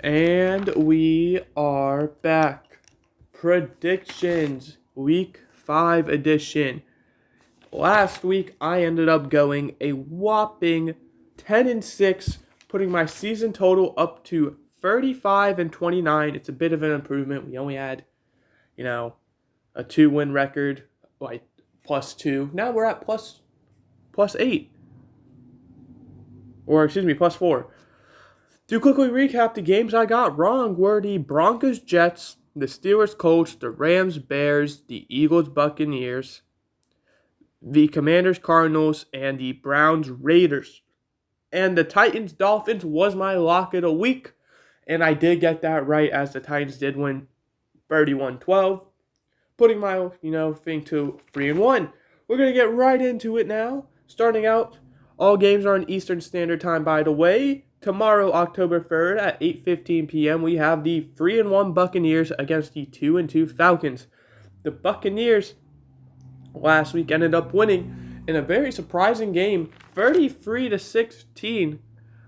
And we are back. Predictions, week 5 edition. Last week I ended up going a whopping 10-6, putting my season total up to 35-29. It's a bit of an improvement. We only had, a 2-win record, like +2. Now we're at plus 8. Or excuse me, +4. To quickly recap, the games I got wrong were the Broncos Jets, the Steelers Colts, the Rams Bears, the Eagles Buccaneers, the Commanders Cardinals, and the Browns Raiders. And the Titans Dolphins was my lock of the week, and I did get that right as the Titans did win 31-12, putting my thing to 3-1. We're gonna get right into it now. Starting out, all games are on Eastern Standard Time, by the way. Tomorrow, October 3rd at 8:15 p.m., we have the 3-1 Buccaneers against the 2-2 Falcons. The Buccaneers last week ended up winning in a very surprising game, 33-16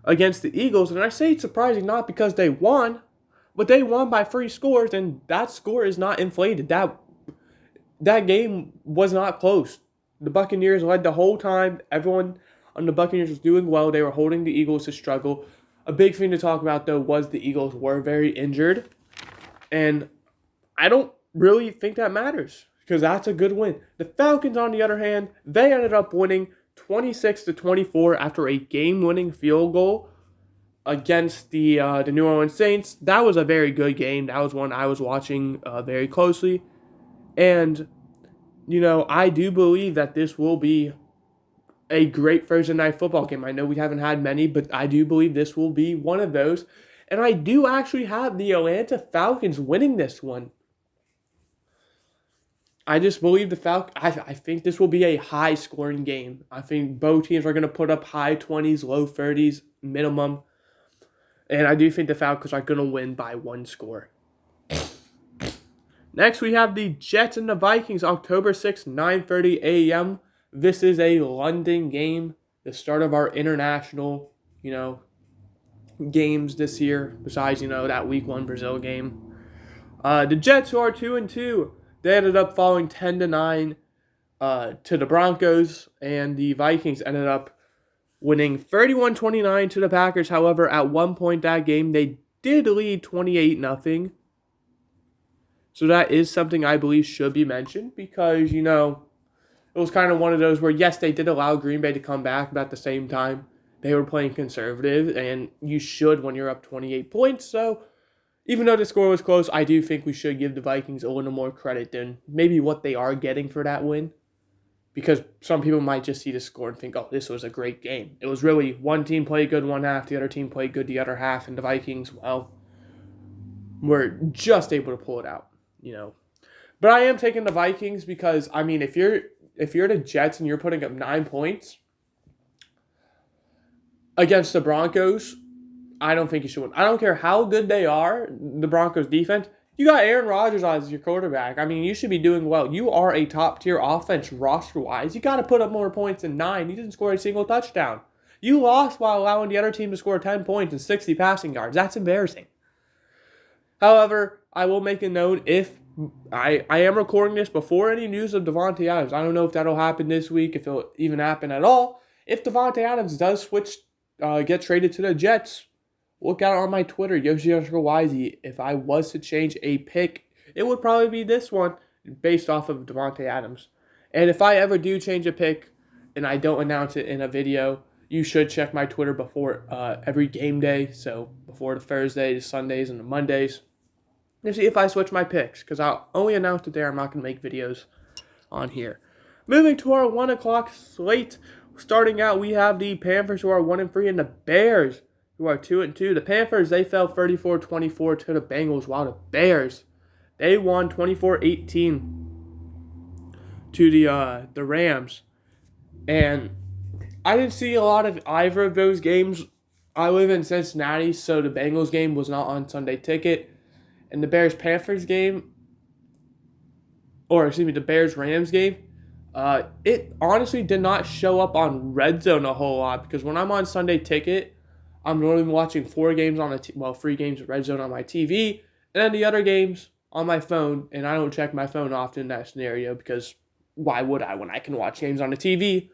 against the Eagles. And I say it's surprising not because they won, but they won by 3 scores, and that score is not inflated. That game was not close. The Buccaneers led the whole time. Everyone on the Buccaneers was doing well. They were holding the Eagles to struggle. A big thing to talk about, though, was the Eagles were very injured. And I don't really think that matters because that's a good win. The Falcons, on the other hand, they ended up winning 26-24 after a game-winning field goal against the New Orleans Saints. That was a very good game. That was one I was watching very closely. And, I do believe that this will be a great Thursday night football game. I know we haven't had many, but I do believe this will be one of those. And I do actually have the Atlanta Falcons winning this one. I just believe the Falcons. I think this will be a high-scoring game. I think both teams are going to put up high 20s, low 30s minimum. And I do think the Falcons are going to win by 1 score. Next, we have the Jets and the Vikings, October 6th, 9:30 a.m. This is a London game, the start of our international, games this year, besides, that week 1 Brazil game. The Jets, who are 2-2, they ended up falling 10-9 to the Broncos, and the Vikings ended up winning 31-29 to the Packers. However, at one point that game, they did lead 28-0. So that is something I believe should be mentioned because, it was kind of one of those where, yes, they did allow Green Bay to come back, but at the same time, they were playing conservative, and you should when you're up 28 points. So even though the score was close, I do think we should give the Vikings a little more credit than maybe what they are getting for that win. Because some people might just see the score and think, oh, this was a great game. It was really one team played good one half, the other team played good the other half, and the Vikings, well, were just able to pull it out, But I am taking the Vikings because, if you're the Jets and you're putting up 9 points against the Broncos, I don't think you should win. I don't care how good they are, the Broncos defense. You got Aaron Rodgers as your quarterback. You should be doing well. You are a top-tier offense roster-wise. You got to put up more points than 9. You didn't score a single touchdown. You lost while allowing the other team to score 10 points and 60 passing yards. That's embarrassing. However, I will make a note if I am recording this before any news of Davante Adams. I don't know if that'll happen this week, if it'll even happen at all. If Davante Adams does get traded to the Jets, look out on my Twitter, Yoshi_Wisey. If I was to change a pick, it would probably be this one based off of Davante Adams. And if I ever do change a pick and I don't announce it in a video, you should check my Twitter before every game day. So before the Thursdays, Sundays, and the Mondays. To see if I switch my picks, because I'll only announce it there. I'm not going to make videos on here. Moving to our 1 o'clock slate. Starting out, we have the Panthers, who are 1-3, and the Bears, who are 2-2. The Panthers, they fell 34-24 to the Bengals, while the Bears, they won 24-18 to the Rams. And I didn't see a lot of either of those games. I live in Cincinnati, so the Bengals game was not on Sunday Ticket. And the Bears-Panthers game, the Bears-Rams game, it honestly did not show up on Red Zone a whole lot because when I'm on Sunday Ticket, I'm normally watching 4 games on 3 games of Red Zone on my TV, and then the other games on my phone. And I don't check my phone often in that scenario because why would I when I can watch games on the TV?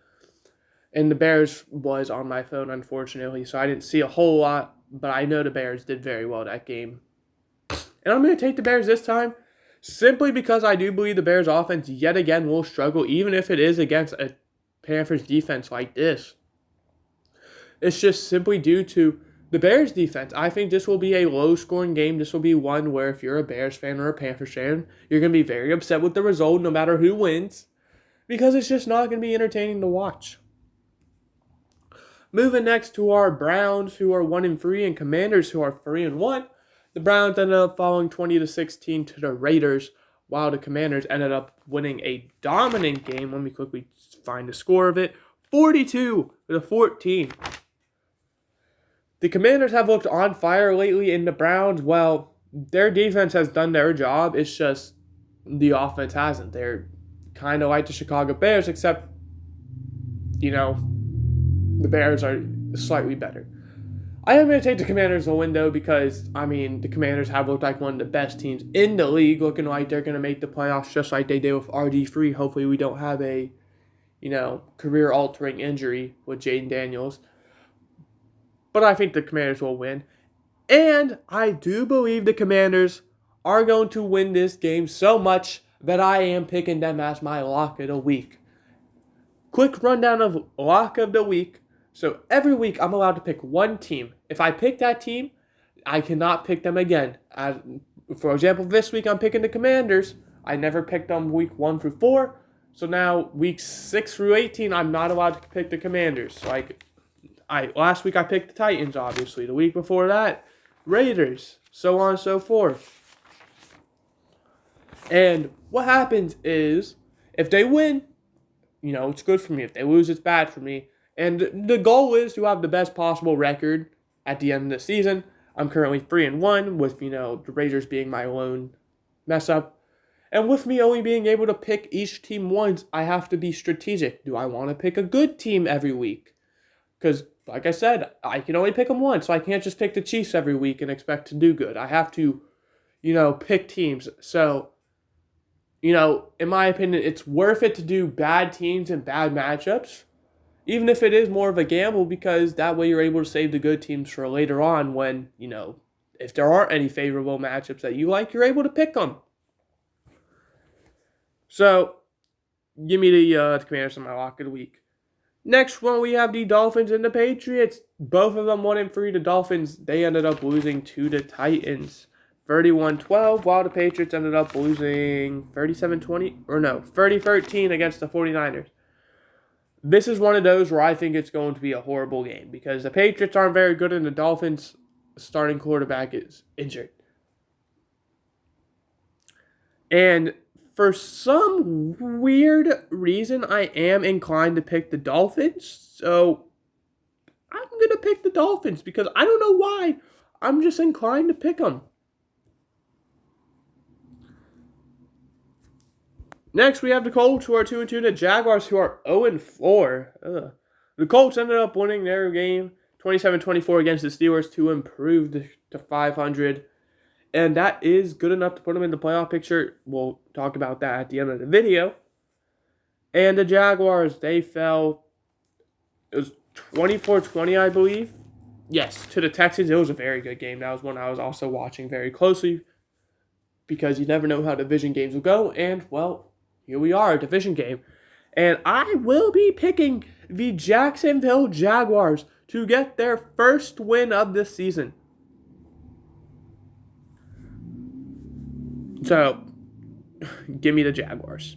And the Bears was on my phone, unfortunately, so I didn't see a whole lot. But I know the Bears did very well that game, and I'm going to take the Bears this time, simply because I do believe the Bears' offense yet again will struggle, even if it is against a Panthers defense like this. It's just simply due to the Bears defense. I think this will be a low-scoring game. This will be one where if you're a Bears fan or a Panthers fan, you're going to be very upset with the result no matter who wins, because it's just not going to be entertaining to watch. Moving next to our Browns, who are 1-3, and Commanders, who are 3-1. The Browns ended up falling 20-16 to the Raiders, while the Commanders ended up winning a dominant game. Let me quickly find the score of it. 42-14. The Commanders have looked on fire lately, and the Browns, well, their defense has done their job. It's just the offense hasn't. They're kind of like the Chicago Bears, except, the Bears are slightly better. I am going to take the Commanders to win, though, because, the Commanders have looked like one of the best teams in the league, looking like they're going to make the playoffs just like they did with RG3. Hopefully we don't have a, career-altering injury with Jaden Daniels. But I think the Commanders will win. And I do believe the Commanders are going to win this game so much that I am picking them as my lock of the week. Quick rundown of lock of the week. So every week I'm allowed to pick one team. If I pick that team, I cannot pick them again. For example, this week I'm picking the Commanders. I never picked them week 1 through 4. So now weeks 6 through 18, I'm not allowed to pick the Commanders. Last week I picked the Titans, obviously. The week before that, Raiders, so on and so forth. And what happens is, if they win, it's good for me. If they lose, it's bad for me. And the goal is to have the best possible record at the end of the season. I'm currently 3-1 with, the Raiders being my lone mess up. And with me only being able to pick each team once, I have to be strategic. Do I want to pick a good team every week? Because, like I said, I can only pick them once, so I can't just pick the Chiefs every week and expect to do good. I have to, pick teams. So, in my opinion, it's worth it to do bad teams and bad matchups, even if it is more of a gamble, because that way you're able to save the good teams for later on when, if there aren't any favorable matchups that you like, you're able to pick them. So, give me the Commanders on my lock of the week. Next one, we have the Dolphins and the Patriots. Both of them 1-3. The Dolphins, they ended up losing to the Titans 31-12, while the Patriots ended up losing 30-13 against the 49ers. This is one of those where I think it's going to be a horrible game because the Patriots aren't very good and the Dolphins' starting quarterback is injured. And for some weird reason, I am inclined to pick the Dolphins. So I'm going to pick the Dolphins because I don't know why. I'm just inclined to pick them. Next, we have the Colts, who are 2-2, the Jaguars, who are 0-4. The Colts ended up winning their game 27-24 against the Steelers to improve to 500. And that is good enough to put them in the playoff picture. We'll talk about that at the end of the video. And the Jaguars, they fell. It was 24-20, I believe. Yes, to the Texans. It was a very good game. That was one I was also watching very closely because you never know how division games will go. And, well, here we are, a division game. And I will be picking the Jacksonville Jaguars to get their first win of this season. So, give me the Jaguars.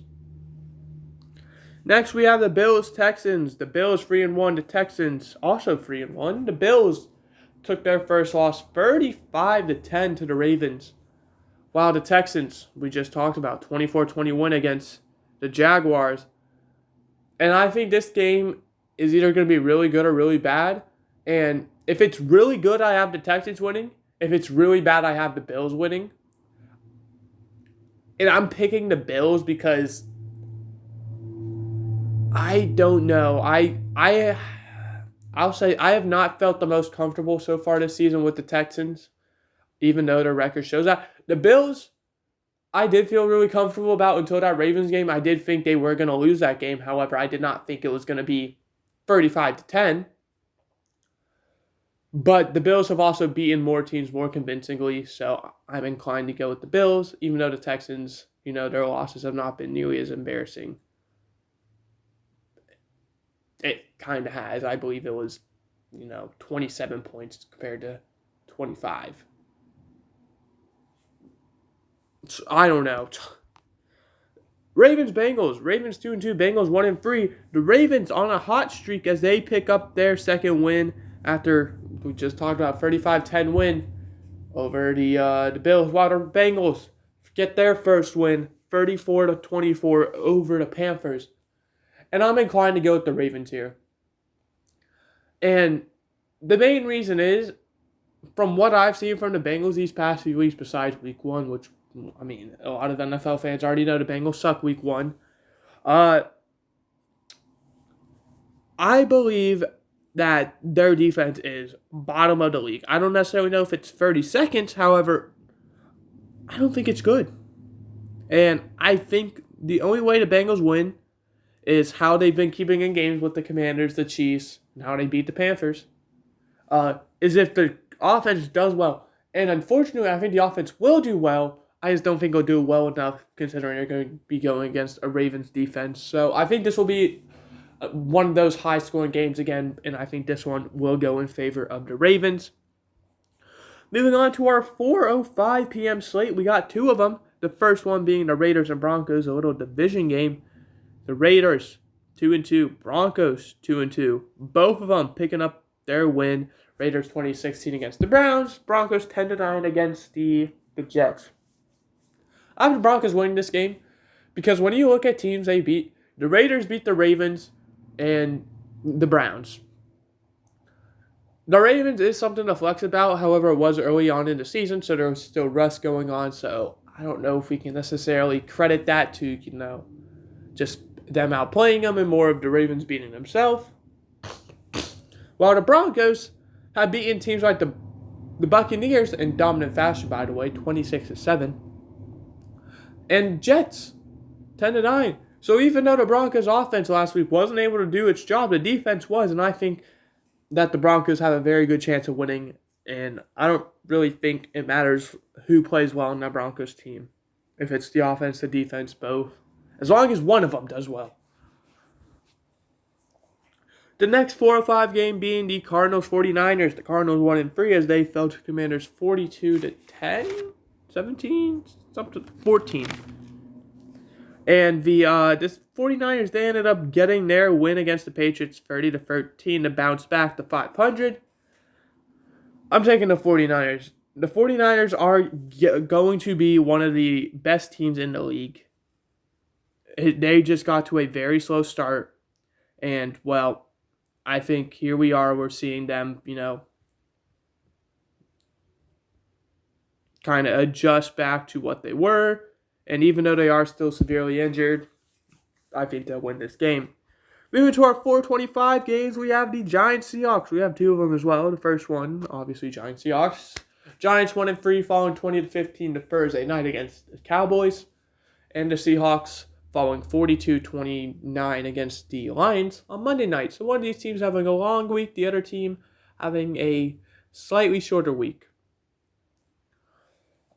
Next, we have the Bills-Texans. The Bills 3-1. The Texans also 3-1. The Bills took their first loss 35-10 to the Ravens. While the Texans, we just talked about, 24-21 against the Jaguars. And I think this game is either going to be really good or really bad. And if it's really good, I have the Texans winning. If it's really bad, I have the Bills winning. And I'm picking the Bills because I don't know. I'll say I have not felt the most comfortable so far this season with the Texans, even though their record shows that. The Bills, I did feel really comfortable about until that Ravens game. I did think they were going to lose that game. However, I did not think it was going to be 35-10. But the Bills have also beaten more teams more convincingly, so I'm inclined to go with the Bills, even though the Texans, their losses have not been nearly as embarrassing. It kind of has. I believe it was, 27 points compared to 25. So, I don't know. Ravens 2-2, Bengals 1-3. The Ravens on a hot streak as they pick up their second win after we just talked about 35-10 win over the Bills. While the Bengals get their first win 34-24 over the Panthers. And I'm inclined to go with the Ravens here. And the main reason is, from what I've seen from the Bengals these past few weeks, besides week 1, which, a lot of NFL fans already know the Bengals suck week 1. I believe that their defense is bottom of the league. I don't necessarily know if it's 32nd, however, I don't think it's good. And I think the only way the Bengals win is how they've been keeping in games with the Commanders, the Chiefs, and how they beat the Panthers. Is if the offense does well. And unfortunately, I think the offense will do well. I just don't think it'll do well enough considering they're going to be going against a Ravens defense. So I think this will be one of those high-scoring games again, and I think this one will go in favor of the Ravens. Moving on to our 4:05 p.m. slate, we got two of them. The first one being the Raiders and Broncos, a little division game. The Raiders 2-2, Broncos 2-2. Both of them picking up their win. Raiders 2016 against the Browns. Broncos 10-9 against the Jets. I have the Broncos winning this game because when you look at teams they beat, the Raiders beat the Ravens and the Browns. The Ravens is something to flex about. However, it was early on in the season, so there was still rust going on. So I don't know if we can necessarily credit that to, just them outplaying them and more of the Ravens beating themselves. While the Broncos have beaten teams like the Buccaneers in dominant fashion, by the way, 26-7. And Jets, 10-9. So even though the Broncos offense last week wasn't able to do its job, the defense was, and I think that the Broncos have a very good chance of winning, and I don't really think it matters who plays well in that Broncos team. If it's the offense, the defense, both. As long as one of them does well. The next 4:05 game being the Cardinals-49ers. The Cardinals 1-3 as they fell to Commanders 42-10, 17, something 14. And this 49ers, they ended up getting their win against the Patriots 30-13 to bounce back to 500. I'm taking the 49ers. The 49ers are going to be one of the best teams in the league. They just got to a very slow start. And, well, I think here we are. We're seeing them, kind of adjust back to what they were. And even though they are still severely injured, I think they'll win this game. Moving to our 4:25 games, we have the Giants-Seahawks. We have two of them as well. The first one, obviously, Giants-Seahawks. Giants 1-3, falling 20-15 to Thursday night against the Cowboys. And the Seahawks falling 42-29 against the Lions on Monday night. So one of these teams having a long week, the other team having a slightly shorter week.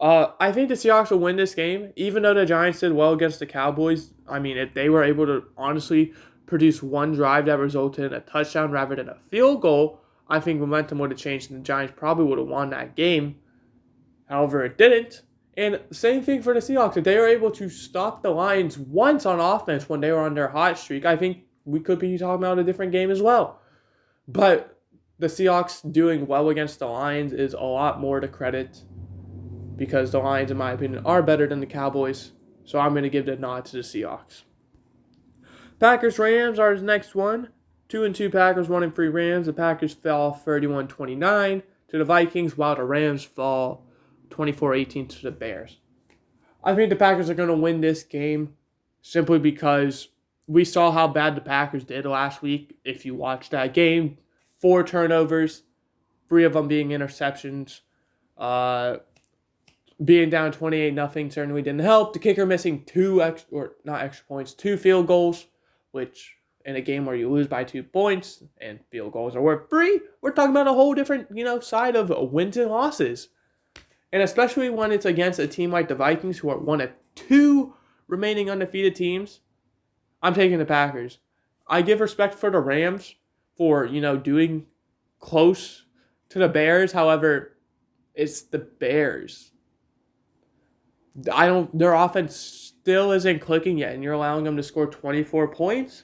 I think the Seahawks will win this game, even though the Giants did well against the Cowboys. If they were able to honestly produce one drive that resulted in a touchdown rather than a field goal, I think momentum would have changed and the Giants probably would have won that game. However, it didn't. And same thing for the Seahawks. If they were able to stop the Lions once on offense when they were on their hot streak, I think we could be talking about a different game as well. But the Seahawks doing well against the Lions is a lot more to credit because the Lions, in my opinion, are better than the Cowboys. So I'm going to give the nod to the Seahawks. Packers-Rams are the next one. 2-2 Packers, 1-3 Rams. The Packers fell 31-29 to the Vikings, while the Rams fall 24-18 to the Bears. I think the Packers are going to win this game simply because we saw how bad the Packers did last week. If you watched that game, 4 turnovers, 3 of them being interceptions. Being down 28-0 certainly didn't help. The kicker missing 2 field goals, which in a game where you lose by 2 points and field goals are worth 3, we're talking about a whole different, side of wins and losses. And especially when it's against a team like the Vikings, who are one of 2 remaining undefeated teams, I'm taking the Packers. I give respect for the Rams for, doing close to the Bears. However, it's the Bears. Their offense still isn't clicking yet, and you're allowing them to score 24 points.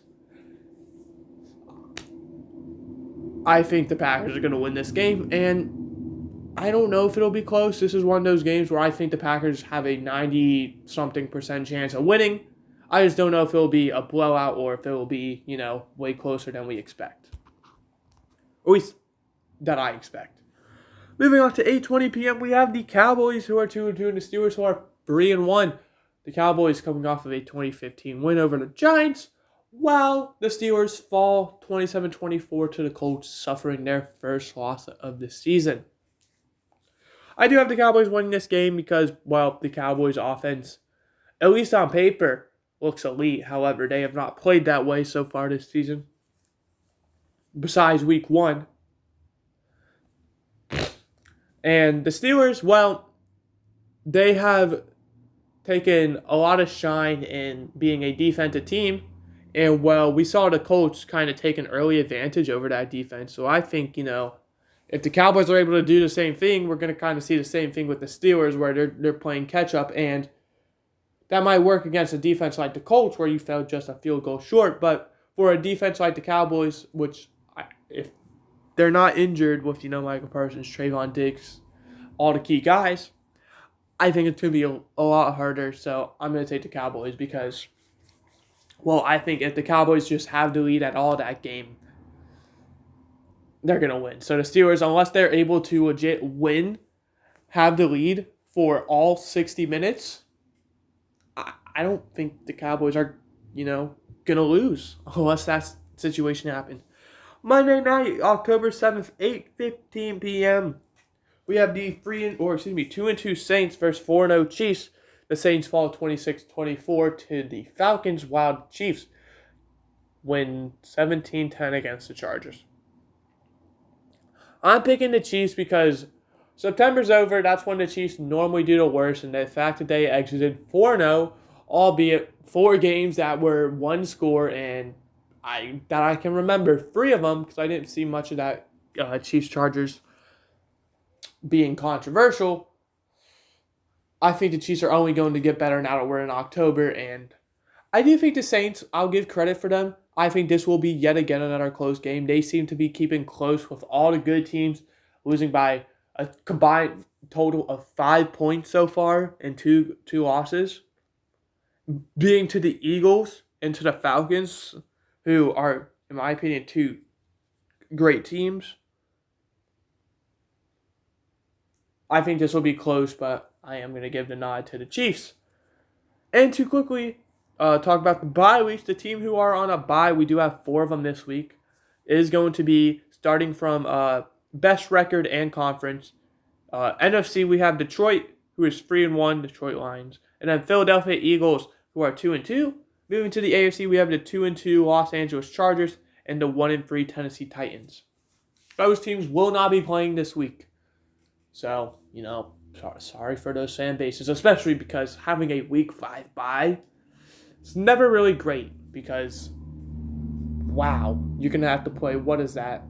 I think the Packers are going to win this game, and I don't know if it'll be close. This is one of those games where I think the Packers have a 90-something% chance of winning. I just don't know if it'll be a blowout or if it will be, way closer than we expect. Or at least that I expect. Moving on to 8:20 p.m., we have the Cowboys, who are 2-2, and the Steelers, who are 3-1. The Cowboys coming off of a 2015 win over the Giants, while the Steelers fall 27-24 to the Colts, suffering their first loss of the season. I do have the Cowboys winning this game because, the Cowboys' offense, at least on paper, looks elite. However, they have not played that way so far this season, besides week 1. And the Steelers, they have taken a lot of shine in being a defensive team. And, we saw the Colts kind of take an early advantage over that defense. So I think, if the Cowboys are able to do the same thing, we're going to kind of see the same thing with the Steelers, where they're playing catch-up. And that might work against a defense like the Colts, where you fell just a field goal short. But for a defense like the Cowboys, which if they're not injured with, Michael Parsons, Trayvon Diggs, all the key guys, I think it's going to be a lot harder. So I'm going to take the Cowboys because, I think if the Cowboys just have the lead at all that game, they're going to win. So the Steelers, unless they're able to legit win, have the lead for all 60 minutes, I don't think the Cowboys are, going to lose unless that situation happens. Monday night, October 7th, 8:15 p.m. We have the 2-2 Saints versus 4-0 Chiefs. The Saints fall 26-24 to the Falcons, while the Chiefs win 17-10 against the Chargers. I'm picking the Chiefs because September's over. That's when the Chiefs normally do the worst, and the fact that they exited 4-0, albeit 4 games that were one score, and I can remember 3 of them because I didn't see much of that Chiefs-Chargers being controversial. I think the Chiefs are only going to get better now that we're in October, and I do think the Saints, I'll give credit for them. I think this will be yet again another close game. They seem to be keeping close with all the good teams, losing by a combined total of 5 points so far in two losses, being to the Eagles and to the Falcons, who are, in my opinion, 2 great teams. I think this will be close, but I am going to give the nod to the Chiefs. And to quickly talk about the bye weeks, the team who are on a bye, we do have 4 of them this week, is going to be starting from best record and conference. NFC, we have Detroit, who is 3-1, Detroit Lions. And then Philadelphia Eagles, who are 2-2. Moving to the AFC, we have the 2-2 Los Angeles Chargers and the 1-3 Tennessee Titans. Those teams will not be playing this week. So, sorry for those fan bases, especially because having a week 5 bye is never really great because, you're going to have to play, what is that?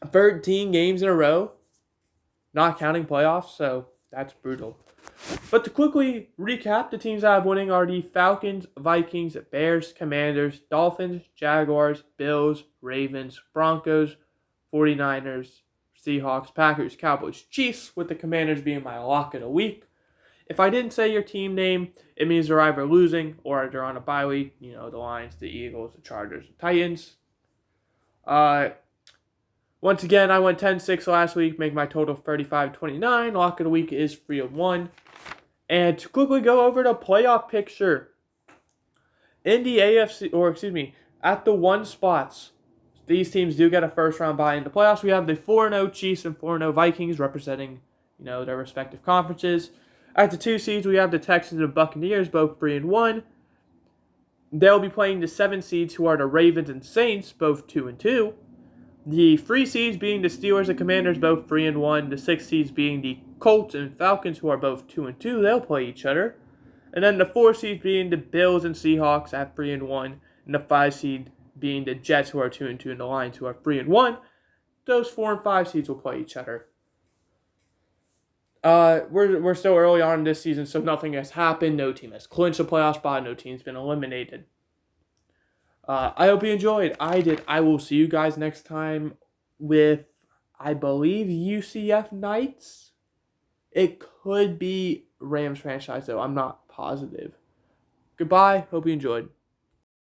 13 games in a row, not counting playoffs, so that's brutal. But to quickly recap, the teams that have winning are the Falcons, Vikings, Bears, Commanders, Dolphins, Jaguars, Bills, Ravens, Broncos, 49ers, Seahawks, Packers, Cowboys, Chiefs, with the Commanders being my lock of the week. If I didn't say your team name, it means they're either losing or they're on a bye week. The Lions, the Eagles, the Chargers, the Titans. Once again, I went 10-6 last week, make my total 35-29. Lock of the week is 3-1. And to quickly go over the playoff picture, in the AFC, at the 1 spots, these teams do get a first round bye into playoffs. We have the 4-0 Chiefs and 4-0 Vikings representing, their respective conferences. At the 2 seeds, we have the Texans and Buccaneers, both 3-1. They'll be playing the 7 seeds, who are the Ravens and Saints, both 2-2. The 3 seeds being the Steelers and Commanders, both 3-1. The 6 seeds being the Colts and Falcons, who are both 2-2. They'll play each other. And then the 4 seeds being the Bills and Seahawks at 3-1. And the 5 seed being the Jets, who are 2-2, and the Lions, who are 3-1. Those 4 and 5 seeds will play each other. We're still early on in this season, so nothing has happened. No team has clinched a playoff spot. No team's been eliminated. I hope you enjoyed. I did. I will see you guys next time with, I believe, UCF Knights. It could be Rams franchise, though. I'm not positive. Goodbye. Hope you enjoyed.